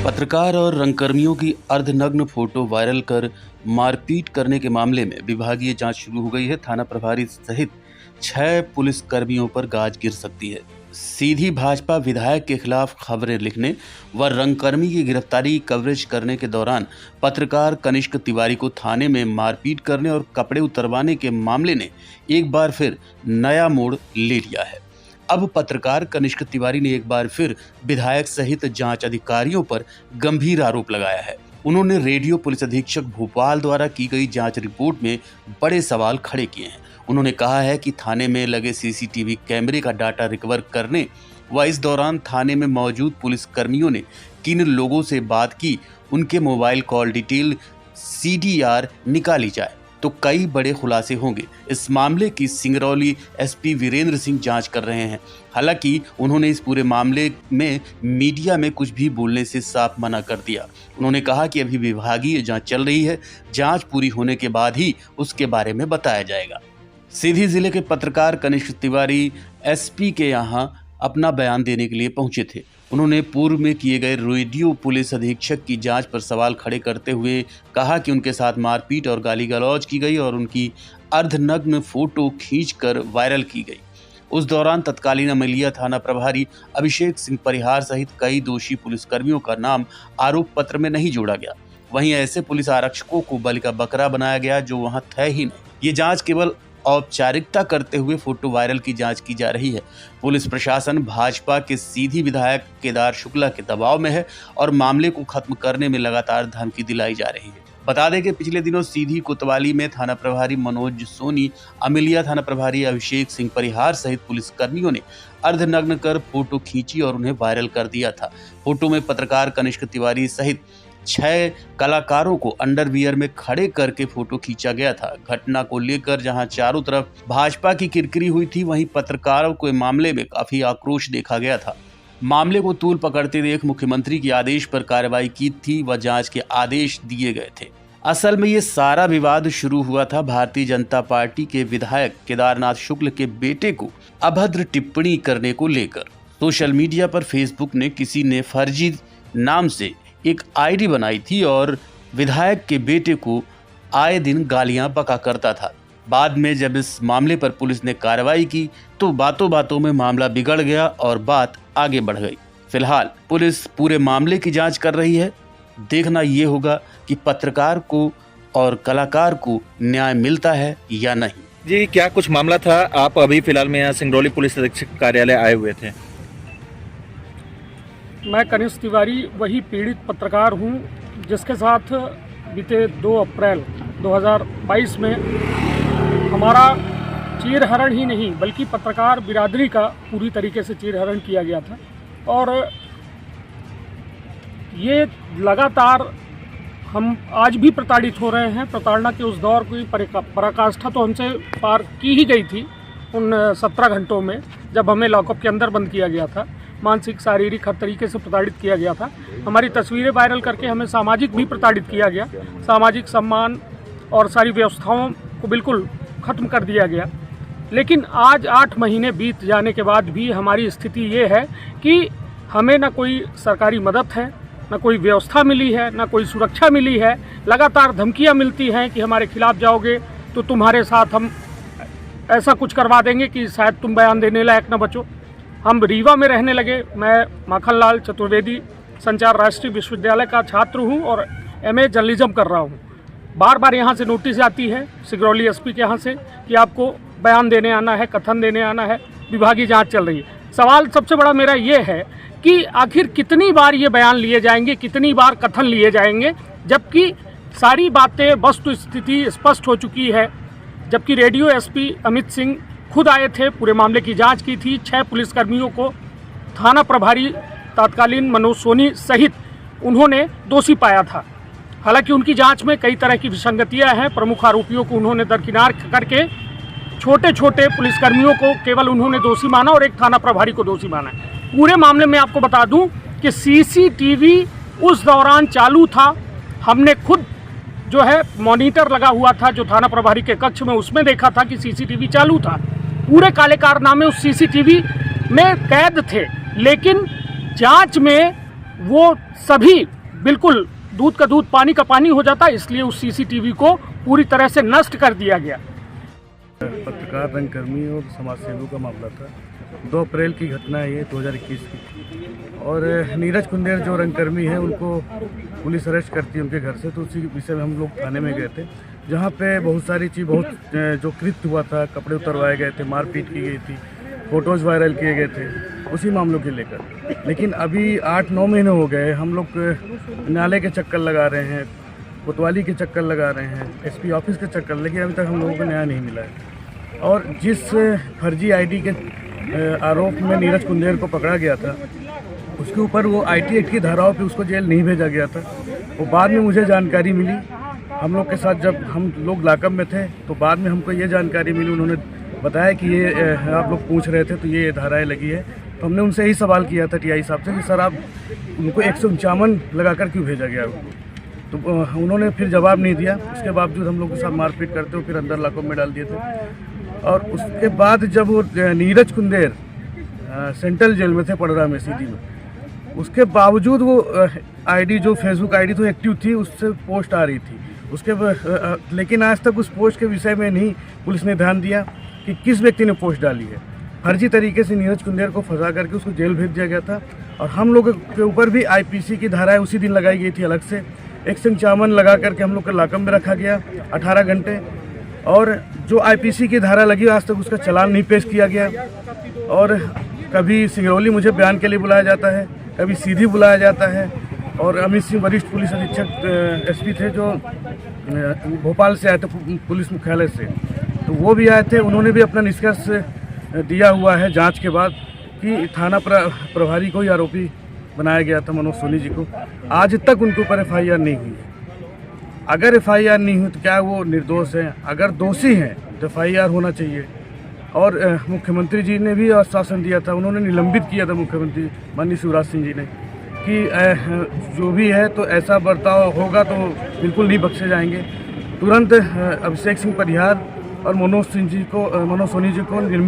पत्रकार और रंगकर्मियों की अर्धनग्न फोटो वायरल कर मारपीट करने के मामले में विभागीय जांच शुरू हो गई है। थाना प्रभारी सहित 6 पुलिसकर्मियों पर गाज गिर सकती है। सीधी भाजपा विधायक के खिलाफ खबरें लिखने व रंगकर्मी की गिरफ्तारी की कवरेज करने के दौरान पत्रकार कनिष्क तिवारी को थाने में मारपीट करने और कपड़े उतरवाने के मामले ने एक बार फिर नया मोड़ ले लिया है। अब पत्रकार कनिष्क तिवारी ने एक बार फिर विधायक सहित जांच अधिकारियों पर गंभीर आरोप लगाया है। उन्होंने रेडियो पुलिस अधीक्षक भोपाल द्वारा की गई जांच रिपोर्ट में बड़े सवाल खड़े किए हैं। उन्होंने कहा है कि थाने में लगे सीसीटीवी कैमरे का डाटा रिकवर करने व इस दौरान थाने में मौजूद पुलिस कर्मियों ने किन लोगों से बात की, उनके मोबाइल कॉल डिटेल CDR निकाली जाए तो कई बड़े खुलासे होंगे। इस मामले की सिंगरौली SP वीरेंद्र सिंह जांच कर रहे हैं। हालांकि उन्होंने इस पूरे मामले में मीडिया में कुछ भी बोलने से साफ मना कर दिया। उन्होंने कहा कि अभी विभागीय जांच चल रही है, जांच पूरी होने के बाद ही उसके बारे में बताया जाएगा। सीधी जिले के पत्रकार कनिष्क तिवारी SP के यहां अपना बयान देने के लिए पहुंचे थे। उन्होंने पूर्व में किए गए रेडियो पुलिस अधीक्षक की जांच पर सवाल खड़े करते हुए कहा कि उनके साथ मारपीट और गाली गलौज की गई और उनकी अर्धनग्न फोटो खींचकर वायरल की गई। उस दौरान तत्कालीन अमेलिया थाना प्रभारी अभिषेक सिंह परिहार सहित कई दोषी पुलिसकर्मियों का नाम आरोप पत्र में नहीं जोड़ा गया। वहीं ऐसे पुलिस आरक्षकों को बलि का बकरा बनाया गया जो वहां थे ही नहीं। ये जांच केवल औपचारिकता करते हुए फोटो वायरल की जांच की जा रही है। पुलिस प्रशासन भाजपा के सीधी विधायक केदार शुक्ला के दबाव में है और मामले को खत्म करने में लगातार धमकी दिलाई जा रही है। बता दें कि पिछले दिनों सीधी कोतवाली में थाना प्रभारी मनोज सोनी, अमेलिया थाना प्रभारी अभिषेक सिंह परिहार सहित पुलिसकर्मियों ने अर्धनग्न कर फोटो खींची और उन्हें वायरल कर दिया था। फोटो में पत्रकार कनिष्क तिवारी सहित 6 कलाकारों को अंडरवियर में खड़े करके फोटो खींचा गया था। घटना को लेकर जहां चारों तरफ भाजपा की किरकिरी हुई थी, वहीं पत्रकारों के मामले में काफी आक्रोश देखा गया था। मामले को तूल पकड़ते देख मुख्यमंत्री के आदेश पर कार्रवाई की थी व जांच के आदेश दिए गए थे। असल में ये सारा विवाद शुरू हुआ था भारतीय जनता पार्टी के विधायक केदारनाथ शुक्ल के बेटे को अभद्र टिप्पणी करने को लेकर। सोशल मीडिया पर फेसबुक ने किसी ने फर्जी नाम से एक ID बनाई थी और विधायक के बेटे को आए दिन गालियां बका करता था। बाद में जब इस मामले पर पुलिस ने कार्रवाई की तो बातों बातों में मामला बिगड़ गया और बात आगे बढ़ गई। फिलहाल पुलिस पूरे मामले की जांच कर रही है। देखना ये होगा कि पत्रकार को और कलाकार को न्याय मिलता है या नहीं। जी, क्या कुछ मामला था? आप अभी फिलहाल में यहाँ सिंगरौली पुलिस अधीक्षक कार्यालय आए हुए थे। मैं कनिष्क तिवारी वही पीड़ित पत्रकार हूं जिसके साथ बीते 2 अप्रैल 2022 में हमारा चीरहरण ही नहीं बल्कि पत्रकार बिरादरी का पूरी तरीके से चीरहरण किया गया था। और ये लगातार हम आज भी प्रताड़ित हो रहे हैं। प्रताड़ना के उस दौर की पराकाष्ठा तो हमसे पार की ही गई थी उन 17 घंटों में जब हमें लॉकअप के अंदर बंद किया गया था। मानसिक, शारीरिक हर तरीके से प्रताड़ित किया गया था। हमारी तस्वीरें वायरल करके हमें सामाजिक भी प्रताड़ित किया गया। सामाजिक सम्मान और सारी व्यवस्थाओं को बिल्कुल ख़त्म कर दिया गया। लेकिन आज 8 महीने बीत जाने के बाद भी हमारी स्थिति ये है कि हमें ना कोई सरकारी मदद है, ना कोई व्यवस्था मिली है, ना कोई सुरक्षा मिली है। लगातार धमकियाँ मिलती हैं कि हमारे खिलाफ जाओगे तो तुम्हारे साथ हम ऐसा कुछ करवा देंगे कि शायद तुम बयान देने लायक न बचो। हम रीवा में रहने लगे। मैं माखनलाल चतुर्वेदी संचार राष्ट्रीय विश्वविद्यालय का छात्र हूं और MA जर्नलिज्म कर रहा हूं। बार बार यहां से नोटिस आती है सिंगरौली SP के यहां से कि आपको बयान देने आना है, कथन देने आना है, विभागीय जांच चल रही है। सवाल सबसे बड़ा मेरा ये है कि आखिर कितनी बार ये बयान लिए जाएंगे, कितनी बार कथन लिए जाएंगे, जबकि सारी बातें वस्तु स्थिति स्पष्ट हो चुकी है। जबकि रेडियो SP अमित सिंह खुद आए थे, पूरे मामले की जांच की थी। 6 पुलिसकर्मियों को थाना प्रभारी तत्कालीन मनोज सोनी सहित उन्होंने दोषी पाया था। हालांकि उनकी जांच में कई तरह की विसंगतियां हैं। प्रमुख आरोपियों को उन्होंने दरकिनार करके छोटे छोटे पुलिसकर्मियों को केवल उन्होंने दोषी माना और एक थाना प्रभारी को दोषी माना। पूरे मामले में आपको बता दूं कि CCTV उस दौरान चालू था। हमने खुद जो है मॉनिटर लगा हुआ था जो थाना प्रभारी के कक्ष में, उसमें देखा था कि CCTV चालू था। पूरे काले कारनामे उस CCTV में कैद थे। लेकिन जांच में वो सभी बिल्कुल दूध का दूध पानी का पानी हो जाता, इसलिए उस सीसीटीवी को पूरी तरह से नष्ट कर दिया गया। पत्रकार, रंगकर्मी और समाजसेवियों का मामला था। 2 अप्रैल की घटना है ये 2021 की। और नीरज कुंदेर जो रंगकर्मी है उनको पुलिस अरेस्ट करती है उनके घर से, तो उसी विषय में हम लोग थाने में गए थे, जहाँ पे बहुत सारी चीज़ जो कृत्य हुआ था, कपड़े उतरवाए गए थे, मारपीट की गई थी, फ़ोटोज़ वायरल किए गए थे उसी मामलों के लेकर। लेकिन अभी 8-9 महीने हो गए, हम लोग नाले के चक्कर लगा रहे हैं, कोतवाली के चक्कर लगा रहे हैं, एसपी ऑफिस के चक्कर, लेकिन अभी तक हम लोगों को न्याय नहीं मिला है। और जिस फर्जी आईडी के आरोप में नीरज कुंदेर को पकड़ा गया था, उसके ऊपर वो आईटी एक्ट की धाराओं पे उसको जेल नहीं भेजा गया था। वो बाद में मुझे जानकारी मिली, हम लोग के साथ जब हम लोग लाकअप में थे तो बाद में हमको ये जानकारी मिली, उन्होंने बताया कि ये आप लोग पूछ रहे थे तो ये धाराएँ लगी है। तो हमने उनसे यही सवाल किया था टीआई साहब से कि सर आप उनको 151 लगाकर क्यों भेजा गया? तो उन्होंने फिर जवाब नहीं दिया। उसके बावजूद हम लोग के साथ मारपीट करते हुए फिर अंदर लाकअप में डाल दिए थे। और उसके बाद जब वो नीरज कुंदेर सेंट्रल जेल में थे, पड़रा में, सीधी में, उसके बावजूद वो आईडी जो फेसबुक आईडी तो एक्टिव थी, उससे पोस्ट आ रही थी उसके, लेकिन आज तक उस पोस्ट के विषय में नहीं पुलिस ने ध्यान दिया कि किस व्यक्ति ने पोस्ट डाली है। फर्जी तरीके से नीरज कुंदेर को फंसा करके उसको जेल भेज दिया गया था। और हम लोगों के ऊपर भी आईपीसी की धाराएं उसी दिन लगाई गई थी अलग से, 151 लगा करके हम लोग को लाकअप में रखा गया 18 घंटे। और जो आईपीसी की धारा लगी आज तक उसका चालान नहीं पेश किया गया। और कभी सिंगरौली मुझे बयान के लिए बुलाया जाता है, कभी सीधी बुलाया जाता है। और अमित सिंह वरिष्ठ पुलिस अधीक्षक एसपी थे जो भोपाल से आए थे पुलिस मुख्यालय से, तो वो भी आए थे। उन्होंने भी अपना निष्कर्ष दिया हुआ है जांच के बाद कि थाना प्रभारी को ही आरोपी बनाया गया था, मनोज सोनी जी को। आज तक उनके ऊपर एफआईआर नहीं हुई है। अगर एफआईआर नहीं हुई तो क्या वो निर्दोष हैं? अगर दोषी हैं तो एफआईआर होना चाहिए। और मुख्यमंत्री जी ने भी आश्वासन दिया था, उन्होंने निलंबित किया था मुख्यमंत्री माननीय शिवराज सिंह जी ने कि जो भी है तो ऐसा बर्ताव होगा तो बिल्कुल नहीं बख्शे जाएंगे। तुरंत अभिषेक सिंह परिहार और मनोज सोनी जी को निलंबित